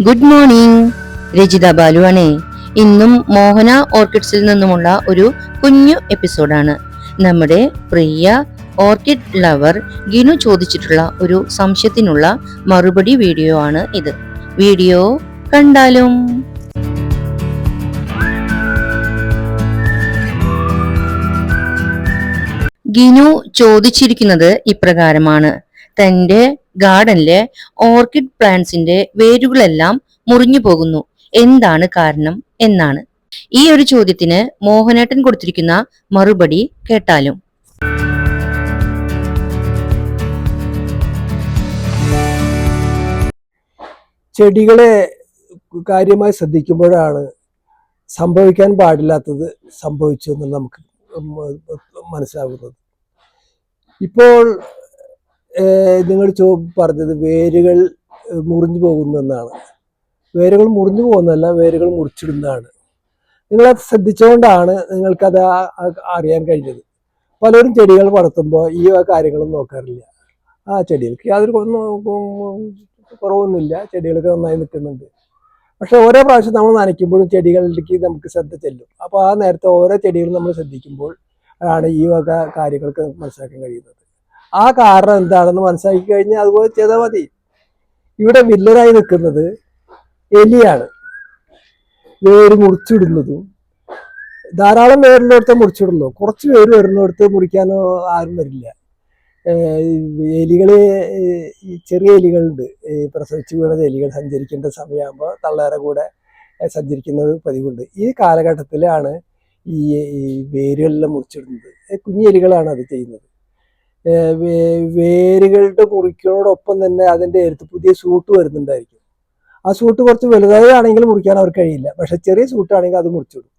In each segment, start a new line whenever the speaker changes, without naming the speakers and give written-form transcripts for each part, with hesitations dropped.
Good morning. Rajitha Balu ആണ്. ഇന്നും മോഹന ഓർക്കിഡ്സിൽ നിന്നുമുള്ള ഒരു കുഞ്ഞു എപ്പിസോഡാണ്. നമ്മുടെ പ്രിയ ഓർക്കിഡ് ലവർ ഗിനു ചോദിച്ചിട്ടുള്ള ഒരു സംശയത്തിനുള്ള മറുപടി വീഡിയോ ആണ് ഇത്. വീഡിയോ കണ്ടാലും. ഗിനു ചോദിച്ചിരിക്കുന്നത് ഇപ്രകാരമാണ്: തന്റെ ഗാർഡനിലെ ഓർക്കിഡ് പ്ലാന്റ്സിന്റെ വേരുകളെല്ലാം മുറിഞ്ഞു പോകുന്നു, എന്താണ് കാരണം എന്നാണ്. ഈ ഒരു ചോദ്യത്തിന് മോഹനേട്ടൻ കൊടുത്തിരിക്കുന്ന മറുപടി കേട്ടാലും.
ചെടികളെ കാര്യമായി ശ്രദ്ധിക്കുമ്പോഴാണ് സംഭവിക്കാൻ പാടില്ലാത്തത് സംഭവിച്ചു എന്ന് നമുക്ക് മനസ്സിലാകുന്നത്. ഇപ്പോൾ നിങ്ങൾ പറഞ്ഞത് വേരുകൾ മുറിഞ്ഞു പോകുന്നതെന്നാണ്. വേരുകൾ മുറിഞ്ഞു പോകുന്നതല്ല, വേരുകൾ മുറിച്ചിടുന്നതാണ്. നിങ്ങളത് ശ്രദ്ധിച്ചുകൊണ്ടാണ് നിങ്ങൾക്കത് അറിയാൻ കഴിഞ്ഞത്. പലരും ചെടികൾ വളർത്തുമ്പോൾ ഈ കാര്യങ്ങളും നോക്കാറില്ല. ആ ചെടികൾക്ക് യാതൊരു കുറവൊന്നുമില്ല, ചെടികൾക്ക് നന്നായി നിൽക്കുന്നുണ്ട്. പക്ഷെ ഓരോ പ്രാവശ്യം നമ്മൾ നനയ്ക്കുമ്പോഴും ചെടികളിലേക്ക് നമുക്ക് ശ്രദ്ധ ചെല്ലും. അപ്പോൾ ആ നേരത്തെ ഓരോ ചെടികളും നമ്മൾ ശ്രദ്ധിക്കുമ്പോൾ ആണ് ഈ വക കാര്യങ്ങൾക്ക് മനസ്സിലാക്കാൻ കഴിയുന്നത്. ആ കാരണം എന്താണെന്ന് മനസ്സിലാക്കി കഴിഞ്ഞാൽ അതുപോലെ ചെയ്താൽ മതി. ഇവിടെ വില്ലനായി നിൽക്കുന്നത് എലിയാണ്. വേര് മുറിച്ചിടുന്നതും ധാരാളം വേരിനടുത്ത് മുറിച്ചിടുള്ളൂ. കുറച്ച് വേര് വരുന്നിടത്ത് മുറിക്കാനോ ആരും വരില്ല. എലികള്, ചെറിയ എലികളുണ്ട്, പ്രസവിച്ച് വീണ എലികൾ സഞ്ചരിക്കേണ്ട സമയമാകുമ്പോൾ തള്ളേറെ കൂടെ സഞ്ചരിക്കുന്നത് പതിവുണ്ട്. ഈ കാലഘട്ടത്തിലാണ് ഈ വേരുകളെല്ലാം മുറിച്ചിടുന്നത്. കുഞ്ഞു എലികളാണ് അത് ചെയ്യുന്നത്. വേരുകളുടെ മുറിക്കുന്നതോടൊപ്പം തന്നെ അതിൻ്റെ അടുത്ത് പുതിയ സൂട്ട് വരുന്നുണ്ടായിരിക്കും. ആ സൂട്ട് കുറച്ച് വലുതാണെങ്കിൽ മുറിക്കാൻ അവർക്ക് കഴിയില്ല. പക്ഷെ ചെറിയ സൂട്ടാണെങ്കിൽ അത് മുറിച്ചിടും.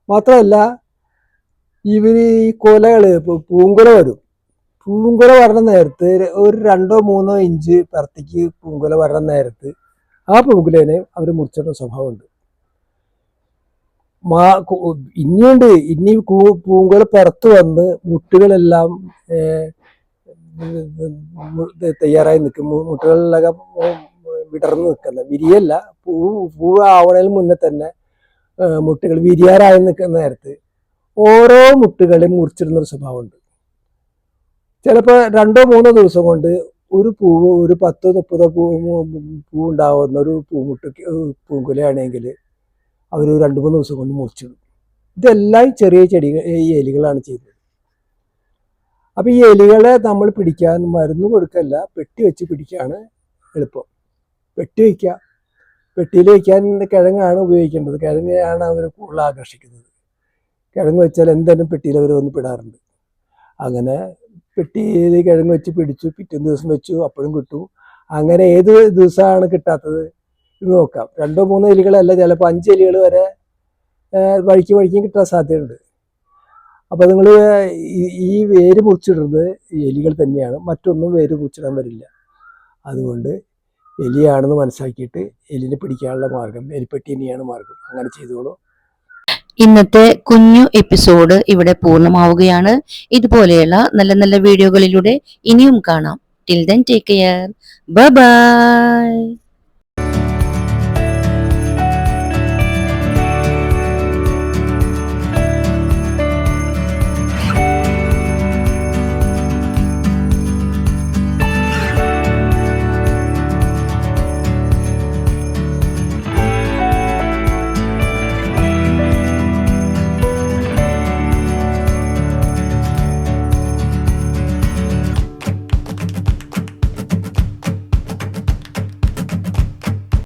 മാത്രമല്ല, ഇവർ ഈ കൊലകൾ, പൂങ്കുല വരും. പൂങ്കുല വരണ നേരത്ത് ഒരു 2-3 ഇഞ്ച് പുറത്തേക്ക് പൂങ്കുല വരണ നേരത്ത് ആ പൂങ്കുലേനെ അവർ മുറിച്ചിടുന്ന സ്വഭാവമുണ്ട്. ഇനി പൂങ്കുല പുറത്ത് വന്ന് മുട്ടുകളെല്ലാം തയ്യാറായി നിൽക്കും. മുട്ടുകളിലൊക്കെ വിടർന്ന് നിൽക്കുന്ന, വിരിയല്ല, പൂവ് ആവണതിന് മുന്നേ തന്നെ മുട്ടുകൾ വിരിയാറായി നിൽക്കുന്ന നേരത്ത് ഓരോ മുട്ടുകളെയും മുറിച്ചിടുന്നൊരു സ്വഭാവമുണ്ട്. ചിലപ്പോൾ 2-3 ദിവസം കൊണ്ട് ഒരു പൂവ്, ഒരു 10-30 പൂവുണ്ടാവുന്ന ഒരു പൂങ്കുലയാണെങ്കിൽ അവർ 2-3 ദിവസം കൊണ്ട് മുറിച്ചിടും. ഇതെല്ലാം ചെറിയ ചെടികൾ, ഈ എലികളാണ് ചെയ്യുന്നത്. അപ്പം ഈ എലികളെ നമ്മൾ പിടിക്കാൻ മരുന്ന് കൊടുക്കല്ല, പെട്ടി വെച്ച് പിടിക്കുകയാണ് എളുപ്പം. പെട്ടി വയ്ക്കുക. പെട്ടിയിൽ വയ്ക്കാൻ കിഴങ്ങാണ് ഉപയോഗിക്കേണ്ടത്. കിഴങ്ങാണ് അവർ കൂടുതൽ ആകർഷിക്കുന്നത്. കിഴങ്ങ് വെച്ചാൽ എന്തായാലും പെട്ടിയിൽ അവർ വന്ന് പെടാറുണ്ട്. അങ്ങനെ പെട്ടിയിൽ കിഴങ്ങ് വെച്ച് പിടിച്ചു, പിറ്റേ ദിവസം വെച്ചു, അപ്പോഴും കിട്ടും. അങ്ങനെ ഏത് ദിവസമാണ് കിട്ടാത്തത് ഇത് നോക്കാം. 2-3 എലികളല്ല, ചിലപ്പോൾ 5 എലികൾ വരെ വഴിക്കും കിട്ടാൻ സാധ്യതയുണ്ട്. അപ്പോൾ നിങ്ങൾ ഈ വേര് മുറിച്ചിടുന്നത് എലികൾ തന്നെയാണ്, മറ്റൊന്നും വേര് മുറിച്ചിടാൻ വരില്ല. അതുകൊണ്ട് എലിയാണെന്ന് മനസ്സിലാക്കിയിട്ട് എലിനെ പിടിക്കാനുള്ള മാർഗം എലിപ്പെട്ടി തന്നെയാണ് മാർഗം. അങ്ങനെ ചെയ്തോളൂ.
ഇന്നത്തെ കുഞ്ഞു എപ്പിസോഡ് ഇവിടെ പൂർണ്ണമാവുകയാണ്. ഇതുപോലെയുള്ള നല്ല നല്ല വീഡിയോകളിലൂടെ ഇനിയും കാണാം. Till then take care. Bye bye.